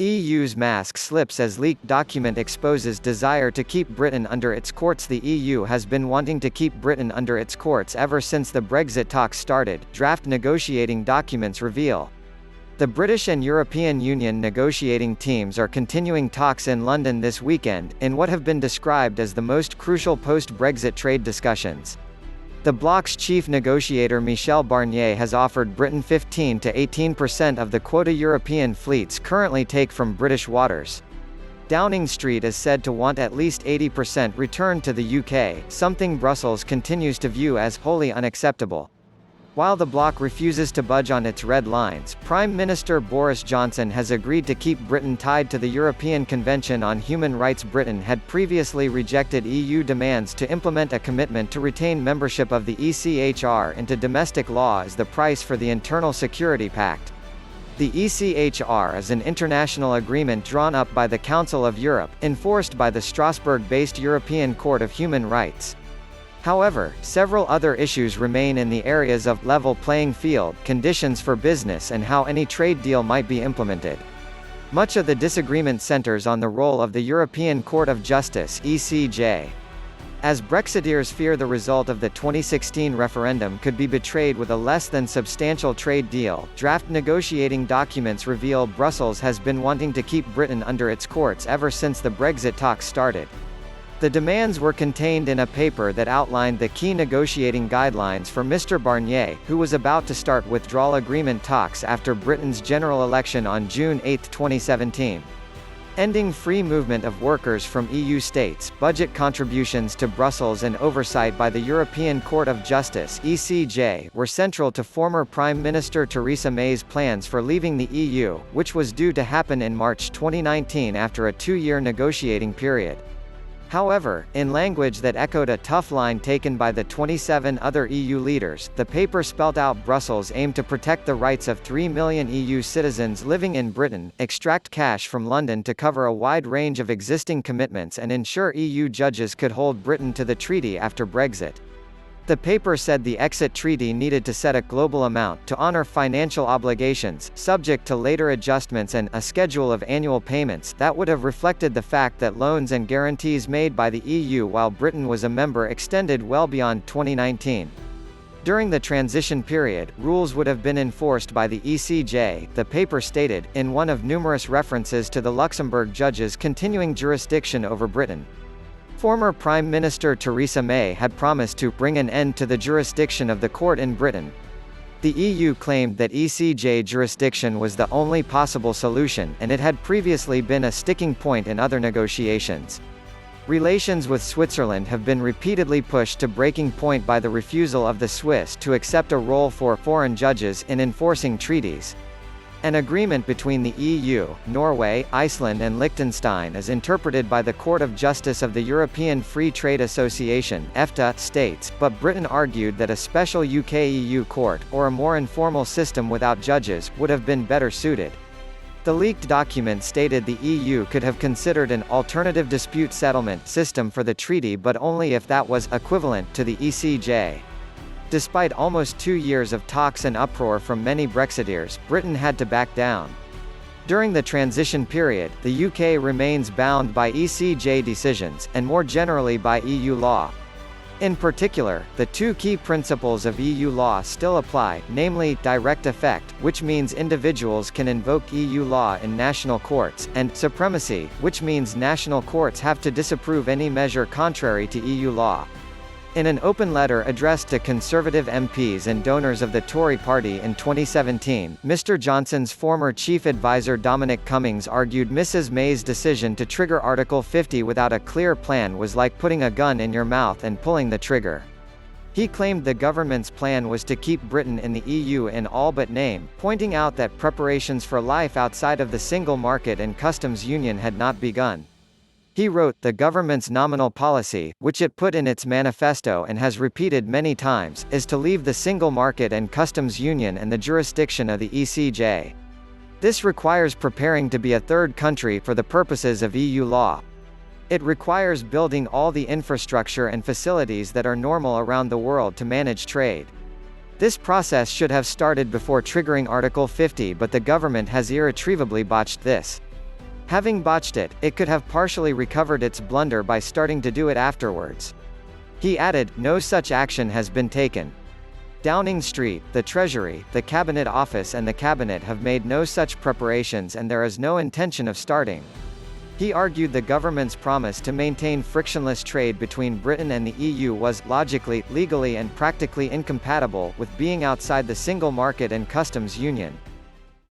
EU's mask slips as leaked document exposes desire to keep Britain under its courts. The EU has been wanting to keep Britain under its courts ever since the Brexit talks started, draft negotiating documents reveal. The British and European Union negotiating teams are continuing talks in London this weekend, in what have been described as the most crucial post-Brexit trade discussions. The bloc's chief negotiator Michel Barnier has offered Britain 15 to 18% of the quota European fleets currently take from British waters. Downing Street is said to want at least 80% returned to the UK, something Brussels continues to view as wholly unacceptable. While the bloc refuses to budge on its red lines, Prime Minister Boris Johnson has agreed to keep Britain tied to the European Convention on Human Rights. Britain had previously rejected EU demands to implement a commitment to retain membership of the ECHR into domestic law as the price for the Internal Security Pact. The ECHR is an international agreement drawn up by the Council of Europe, enforced by the Strasbourg-based European Court of Human Rights. However, several other issues remain in the areas of level playing field, conditions for business, and how any trade deal might be implemented. Much of the disagreement centers on the role of the European Court of Justice (ECJ). As Brexiteers fear the result of the 2016 referendum could be betrayed with a less than substantial trade deal, draft negotiating documents reveal Brussels has been wanting to keep Britain under its courts ever since the Brexit talks started. The demands were contained in a paper that outlined the key negotiating guidelines for Mr. Barnier, who was about to start withdrawal agreement talks after Britain's general election on June 8, 2017. Ending free movement of workers from EU states, budget contributions to Brussels and oversight by the European Court of Justice (ECJ) were central to former Prime Minister Theresa May's plans for leaving the EU, which was due to happen in March 2019 after a two-year negotiating period. However, in language that echoed a tough line taken by the 27 other EU leaders, the paper spelt out Brussels' aim to protect the rights of 3 million EU citizens living in Britain, extract cash from London to cover a wide range of existing commitments, and ensure EU judges could hold Britain to the treaty after Brexit. The paper said the exit treaty needed to set a global amount to honor financial obligations, subject to later adjustments, and a schedule of annual payments that would have reflected the fact that loans and guarantees made by the EU while Britain was a member extended well beyond 2019. During the transition period, rules would have been enforced by the ECJ, the paper stated, in one of numerous references to the Luxembourg judges' continuing jurisdiction over Britain. Former Prime Minister Theresa May had promised to bring an end to the jurisdiction of the court in Britain. The EU claimed that ECJ jurisdiction was the only possible solution, and it had previously been a sticking point in other negotiations. Relations with Switzerland have been repeatedly pushed to breaking point by the refusal of the Swiss to accept a role for foreign judges in enforcing treaties. An agreement between the EU, Norway, Iceland and Liechtenstein is interpreted by the Court of Justice of the European Free Trade Association (EFTA) states, but Britain argued that a special UK-EU court, or a more informal system without judges, would have been better suited. The leaked document stated the EU could have considered an alternative dispute settlement system for the treaty, but only if that was equivalent to the ECJ. Despite almost 2 years of talks and uproar from many Brexiteers, Britain had to back down. During the transition period, the UK remains bound by ECJ decisions, and more generally by EU law. In particular, the two key principles of EU law still apply, namely, direct effect, which means individuals can invoke EU law in national courts, and supremacy, which means national courts have to disapprove any measure contrary to EU law. In an open letter addressed to Conservative MPs and donors of the Tory party in 2017, Mr Johnson's former chief advisor Dominic Cumming argued Mrs May's decision to trigger Article 50 without a clear plan was like putting a gun in your mouth and pulling the trigger. He claimed the government's plan was to keep Britain in the EU in all but name, pointing out that preparations for life outside of the single market and customs union had not begun. He wrote, the government's nominal policy, which it put in its manifesto and has repeated many times, is to leave the single market and customs union and the jurisdiction of the ECJ. This requires preparing to be a third country for the purposes of EU law. It requires building all the infrastructure and facilities that are normal around the world to manage trade. This process should have started before triggering Article 50, but the government has irretrievably botched this. Having botched it, it could have partially recovered its blunder by starting to do it afterwards. He added, no such action has been taken. Downing Street, the Treasury, the Cabinet Office and the Cabinet have made no such preparations and there is no intention of starting. He argued the government's promise to maintain frictionless trade between Britain and the EU was, logically, legally and practically incompatible with being outside the single market and customs union.